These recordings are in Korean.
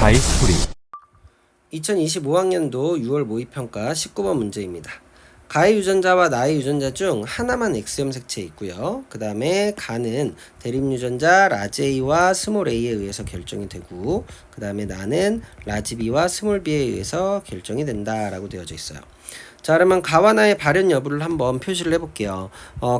가이스토리 2025학년도 6월 모의평가 19번 문제입니다. 가의 유전자와 나의 유전자 중 하나만 X형 색채에 있고요. 그 다음에 가는 대립 유전자 라지 A와 스몰 a에 의해서 결정이 되고, 그 다음에 나는 라지 B와 스몰 b에 의해서 결정이 된다 라고 되어져 있어요. 자, 그러면 가와 나의 발현 여부를 한번 표시를 해볼게요.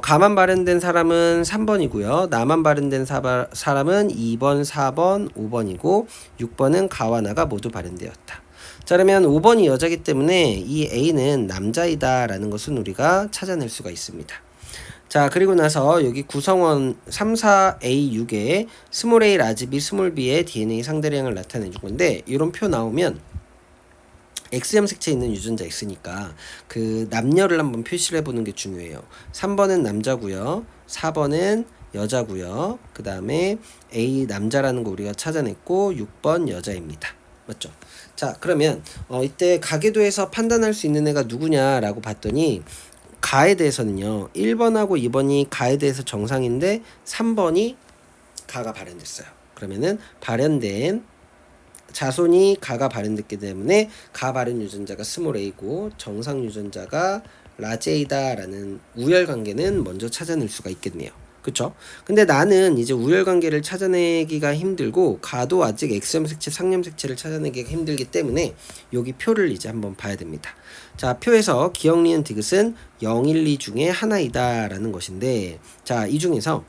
가만 발현된 사람은 3번이고요. 나만 발현된 사람은 2번, 4번, 5번이고 6번은 가와 나가 모두 발현되었다. 자, 그러면 5번이 여자기 때문에 이 A는 남자이다 라는 것은 우리가 찾아낼 수가 있습니다. 자, 그리고 나서 여기 구성원 3, 4, A, 6에 스몰 a, 라지 B, 스몰 b의 DNA 상대량을 나타내 준 건데, 이런 표 나오면 X형 색채에 있는 유전자 X니까 그 남녀를 한번 표시를 해보는 게 중요해요. 3번은 남자고요. 4번은 여자고요. 그 다음에 A 남자라는 거 우리가 찾아냈고 6번 여자입니다. 맞죠? 자, 그러면 이때 가계도에서 판단할 수 있는 애가 누구냐라고 봤더니 가에 대해서는요, 1번하고 2번이 가에 대해서 정상인데 3번이 가가 발현됐어요. 그러면은 발현된 자손이 가가 발현됐기 때문에 가 발현 유전자가 스몰 a고 정상 유전자가 라지 a다라는 우열관계는 먼저 찾아낼 수가 있겠네요. 그쵸? 근데 나는 이제 우열관계를 찾아내기가 힘들고 가도 아직 X형 색채, 상염 색채를 찾아내기가 힘들기 때문에 여기 표를 이제 한번 봐야 됩니다. 자, 표에서 기억, 니은, 디귿은 0, 1, 2 중에 하나이다 라는 것인데, 자, 이 중에서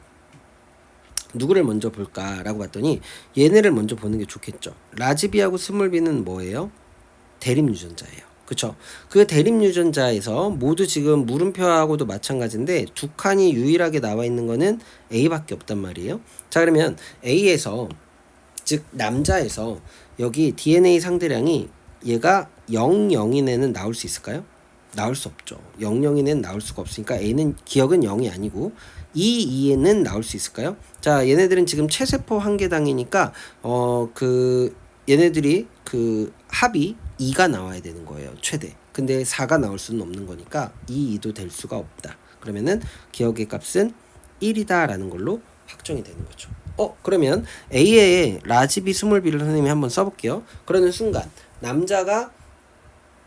누구를 먼저 볼까라고 봤더니 얘네를 먼저 보는 게 좋겠죠. 라지 B하고 스몰 b는 뭐예요? 대립 유전자예요. 그쵸? 그 대립 유전자에서 모두 지금 물음표하고도 마찬가지인데 두 칸이 유일하게 나와 있는 거는 A밖에 없단 말이에요. 자, 그러면 A에서, 즉 남자에서 여기 DNA 상대량이 얘가 0, 0인 애는 나올 수 있을까요? 나올 수 없죠. 0, 0인 애는 나올 수가 없으니까 A는 기억은 0이 아니고 2, 2에는 나올 수 있을까요? 자, 얘네들은 지금 체세포 한 개당이니까 얘네들이 그 합이 2가 나와야 되는 거예요. 최대. 근데 4가 나올 수는 없는 거니까 2, 2도 될 수가 없다. 그러면은 기억의 값은 1이다 라는 걸로 확정이 되는 거죠. 그러면 A에 라지 B, 스몰 b를 선생님이 한번 써볼게요. 그러는 순간 남자가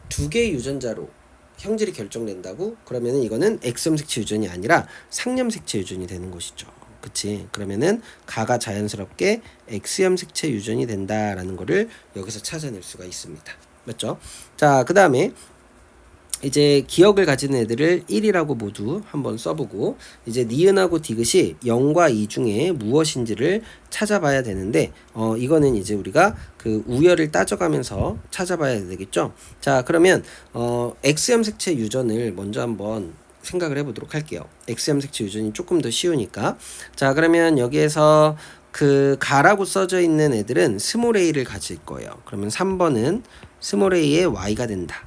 두 개의 유전자로 형질이 결정된다고? 그러면은 이거는 X형 색채 유전이 아니라 상염 색채 유전이 되는 것이죠. 그치? 그러면은 가가 자연스럽게 X형 색채 유전이 된다라는 거를 여기서 찾아낼 수가 있습니다. 맞죠? 자, 그 다음에 이제 기억을 가진 애들을 1이라고 모두 한번 써보고, 이제 니은하고 디귿이 0과 2 중에 무엇인지를 찾아봐야 되는데, 이거는 이제 우리가 그 우열을 따져가면서 찾아봐야 되겠죠. 자, 그러면 X형 색채 유전을 먼저 한번 생각을 해보도록 할게요. X형 색채 유전이 조금 더 쉬우니까. 자, 그러면 여기에서 그 가라고 써져 있는 애들은 스몰 a를 가질 거예요. 그러면 3번은 스몰 a의 y가 된다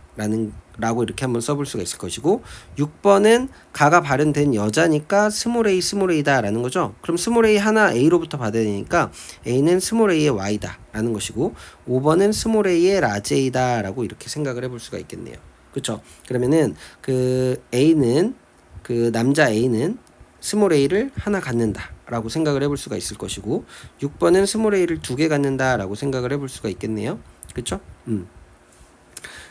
라고 이렇게 한번 써볼 수가 있을 것이고, 6번은 가가 발현된 여자니까 스몰 a다 라는 거죠. 그럼 스몰 a 하나 a로부터 받아야 되니까 a는 스몰 a의 y다 라는 것이고, 5번은 스몰 a의 라지 a다 라고 이렇게 생각을 해볼 수가 있겠네요. 그쵸? 그러면은 그 a는, 그 남자 a는 스몰 a를 하나 갖는다 라고 생각을 해볼 수가 있을 것이고, 6번은 스몰 a를 두 개 갖는다 라고 생각을 해볼 수가 있겠네요. 그쵸?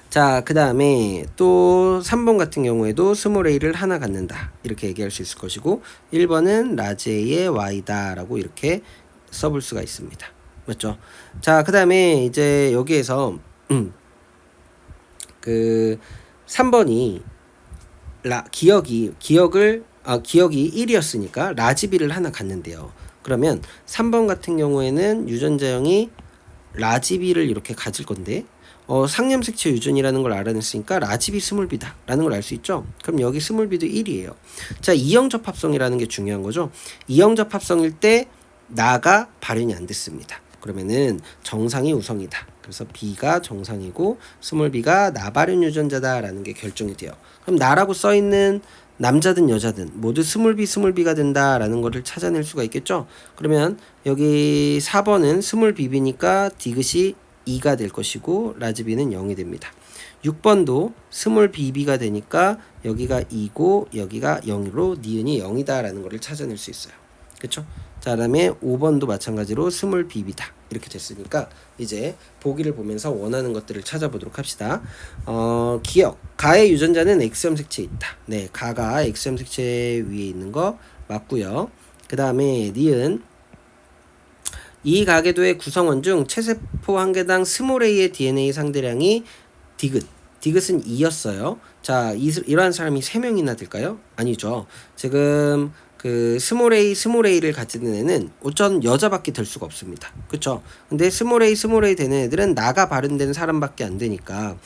자, 그 다음에 또 3번 같은 경우에도 스몰 a를 하나 갖는다 이렇게 얘기할 수 있을 것이고, 1번은 라지 a의 y다 라고 이렇게 써볼 수가 있습니다. 맞죠? 자, 그 다음에 이제 여기에서 그 3번이 기억이 1이었으니까 라지 B를 하나 갖는데요. 그러면 3번 같은 경우에는 유전자형이 라지 B를 이렇게 가질 건데, 상염 색채 유전이라는 걸 알아냈으니까 라지 B 스몰 b다 라는 걸 알 수 있죠. 그럼 여기 스몰 b도 1이에요. 자, 이형 접합성이라는 게 중요한 거죠. 이형 접합성일 때 나가 발현이 안 됐습니다. 그러면은 정상이 우성이다. 그래서 B가 정상이고 스몰 b가 나 발현 유전자다 라는 게 결정이 돼요. 그럼 나라고 써있는 남자든 여자든 모두 스몰 B가 된다 라는 거를 찾아낼 수가 있겠죠. 그러면 여기 4번은 스몰 bb니까 디귿이 2가 될 것이고 라지 B는 0이 됩니다. 6번도 스몰 bb가 되니까 여기가 2고 여기가 0으로 니은이 0이다 라는 거를 찾아낼 수 있어요. 그쵸? 자, 그 다음에 5번도 마찬가지로 스몰 bb다 이렇게 됐으니까 이제 보기를 보면서 원하는 것들을 찾아보도록 합시다. 기억. 가의 유전자는 X형 색체에 있다. 네, 가가 X형 색체 위에 있는 거 맞고요. 그 다음에 니은. 이 가계도의 구성원 중 체세포 한 개당 스몰 a의 DNA 상대량이 디귿. 디귿은 2였어요. 자, 이러한 사람이 3명이나 될까요? 아니죠. 지금 그 스몰 a를 가지는 애는 어쩐 여자밖에 될 수가 없습니다. 그쵸? 근데 스몰 a 되는 애들은 나가 발현된 사람밖에 안 되니까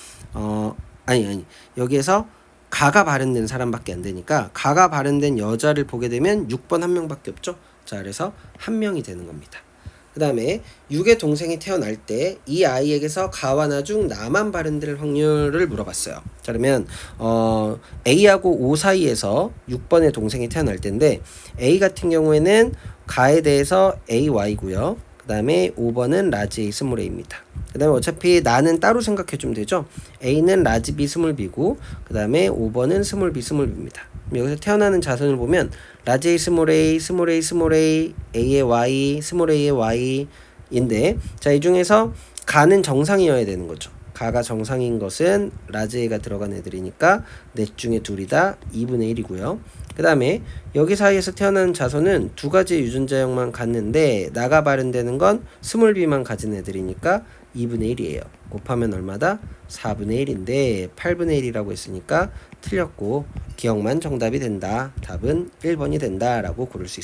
아니 여기에서 가가 발현된 사람밖에 안 되니까 가가 발현된 여자를 보게 되면 6번 한 명밖에 없죠. 자, 그래서 한 명이 되는 겁니다. 그 다음에 6의 동생이 태어날 때 이 아이에게서 가와 나 중 나만 발현될 확률을 물어봤어요. 자, 그러면 A하고 O 사이에서 6번의 동생이 태어날 텐데 A 같은 경우에는 가에 대해서 AY고요. 그 다음에 5번은 라지 A 스몰 A입니다. 그 다음에 어차피 나는 따로 생각해주면 되죠. A는 라지 B 스몰 B고 그 다음에 5번은 스몰 B 스몰 B입니다. 여기서 태어나는 자손을 보면 라지 A 스몰 A, 스몰 A 스몰 A, A의 Y, 스몰 A의 Y인데 자, 이 중에서 가는 정상이어야 되는 거죠. 가가 정상인 것은 라지 A가 들어간 애들이니까 넷 중에 둘이다 2분의 1이고요. 그 다음에 여기 사이에서 태어나는 자손은 두 가지의 유전자형만 갖는데 나가 발현되는 건 스몰 B만 가진 애들이니까 2분의 1이에요. 곱하면 얼마다? 4분의 1인데 8분의 1이라고 했으니까 틀렸고 기억만 정답이 된다. 답은 1번이 된다 라고 고를 수 있습니다.